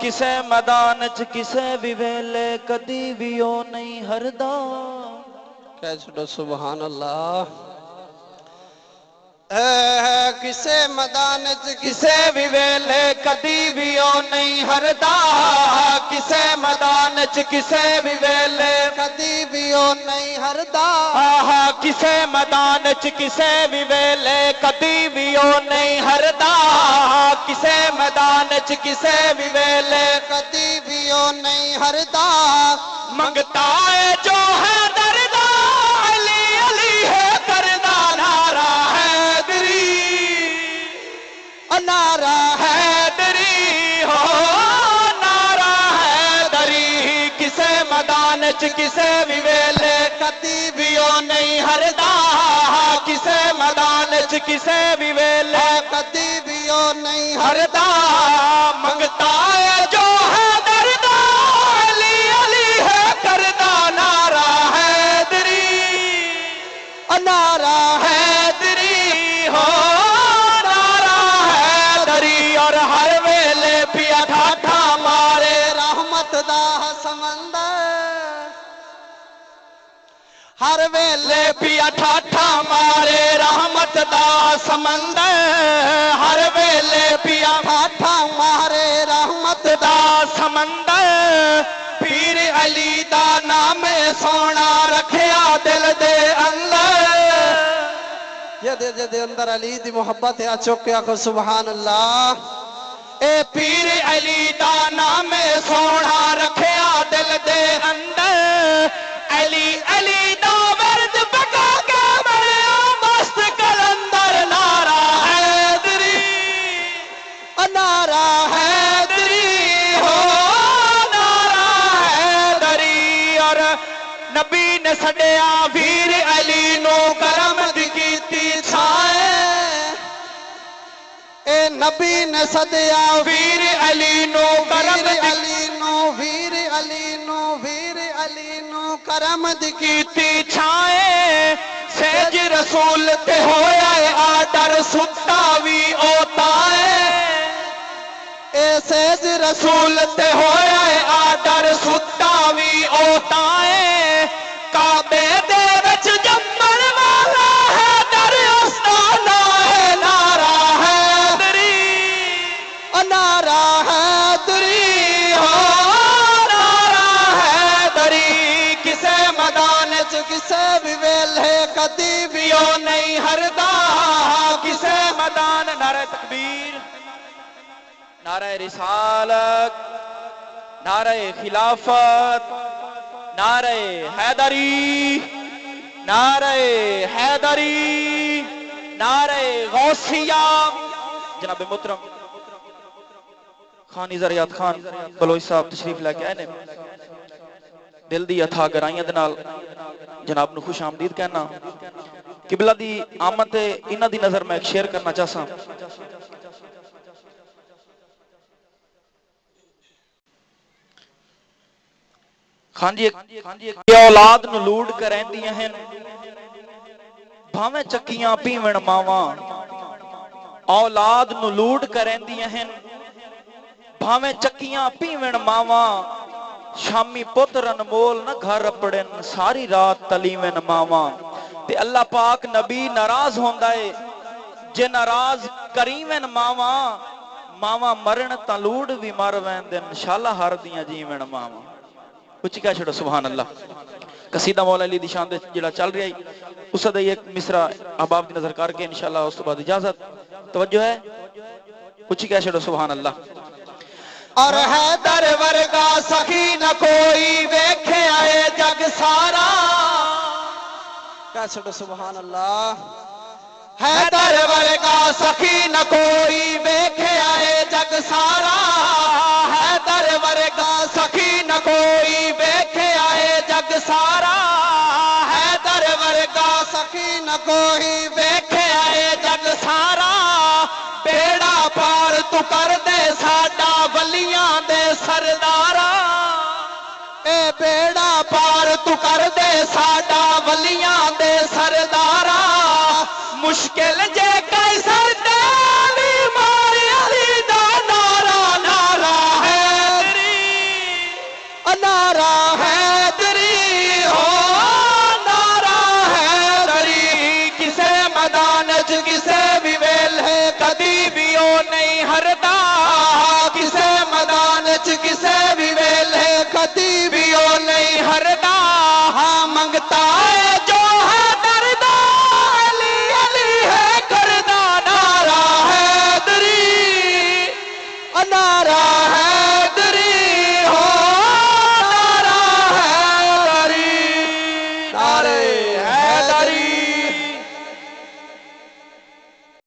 کسے میدان چ کسے بھی ویلے کدی بھی او نہیں ہردا. کہہ چھوڑو سبحان اللہ. کسے میدان چ کسے بھی ویلے کدی بھی او نہیں ہردا. کسے میدان چ کسے بھی ویلے کدی بھی او نہیں ہردا. کسے میدان چ کسے بھی ویلے کدی بھی او نہیں ہردا. کسے میدان چ کسے بھی ویلے کدی بھی او نہیں ہردا. منگتا ہے جو ہے دردا. علی علی ہے دردا. نعرہ حیدری نعرہ حیدری ہو نعرہ حیدری. کسے میدان چ کسے بھی ویلے کدی بھی او نہیں ہردا. کسے میدان چ کسے بھی ویلے کدی بھی او نہیں ہردا. منگتا ہے جو ہے دردا. علی علی ہے کردا. نعرہ حیدری نعرہ حیدری ہو نعرہ حیدری. اور ہر ویلے پیا ٹھاٹھا مارے رحمت دا سمندر. ہر ویلے پیا ٹھاٹھا مارے رحمت دا سمندر. ہر ویلے پیا ٹھاٹھا مارے رحمت دا سمندر. پیر علی دا نام سونا رکھیا دل دے اندر. دے اندر علی دی محبت ہے. چوکے آخو سبحان اللہ. اے پیر علی دا نام سونا رکھیا دل دے اندر. علی علی دا ورد پکا کے مریا مست کلندر. نعرہ حیدری نعرہ حیدری ہو نعرہ حیدری. اور نبی نے سڈیا ویر علی نو کرم دی کیتی چھائے. اے نبی نے صدیا ویر علی نو کرم دی علی نو ویر علی نو ویر علی نو کرم دی کیتی چھائے. سیج رسول تے ہویا ہے آڈر ستا وی اوتا ہے. اے سیج رسول تے ہویا ہے آڈر ستا وی اوتا ہے. کعبے دے وچ جمن والا ہے در استانا ہے. نعرہ حیدری نعرہ حیدری ہو نعرہ حیدری. کسے میدان چ کسے بھی ویلے کدی بھی بھی او نہیں ہردا. کسے میدان. نعرہ تکبیر نعرہ رسالت نعرہ خلافت نعرہ حیدری نعرہ حیدری نعرہ غوثیہ. جناب محترم خان زریات خان بلوچ صاحب تشریف لے کے آئے نے. دل دی اتھا گرائیاں دے نال جناب نو خوش آمدید کہنا. قبلہ دی آمد انہ دی نظر میں ایک شیئر کرنا چاہسا. خان جی ایک اولاد نو لوڈ کریں دیاں ہیں بھاویں چکیاں پیویں ماواں. اولاد نو لوڈ کریں دیاں ہیں بھاویں چکیاں پیویں ماواں. شامی پترن مول نہ گھر اپڑن ساری رات تلیویں ماواں. تے اللہ پاک نبی ناراض ہوندا ہے جے ناراض کریویں ماواں. ماواں مرن تا لوڈ بھی مر ویندن شالا ہر دیاں جیویں ماواں. کچھ کہہ چھڑو سبحان اللہ. قصیدہ مولا علی دی شان دے جڑا چل رہا ہے اس دا ایک مصرع احباب دی نظر کر کے انشاءاللہ اس تو بعد اجازت. توجہ ہے کچھ کہہ چھڑو سبحان اللہ. اور حیدر ورگا سخی نہ کوئی ویکھے آئے جگ سارا. کہہ چھڑو سبحان اللہ. حیدر ورگا سخی نہ کوئی ویکھے آئے جگ سارا. حیدر ورگا سخی نہ کوئی ویکھے آئے جگ سارا. حیدر ورگا سخی نہ کوئی ویکھے آئے جگ سارا. بیڑا پار تو کر دے ساڈا ولیاں دے سردارا. اے بیڑا پار تو کر دے ساڈا ولیاں دے سردارا. مشکل جے کیسر تے علی مار علی دا نعرہ. ਵਿੱਚ ਕਿਸੇ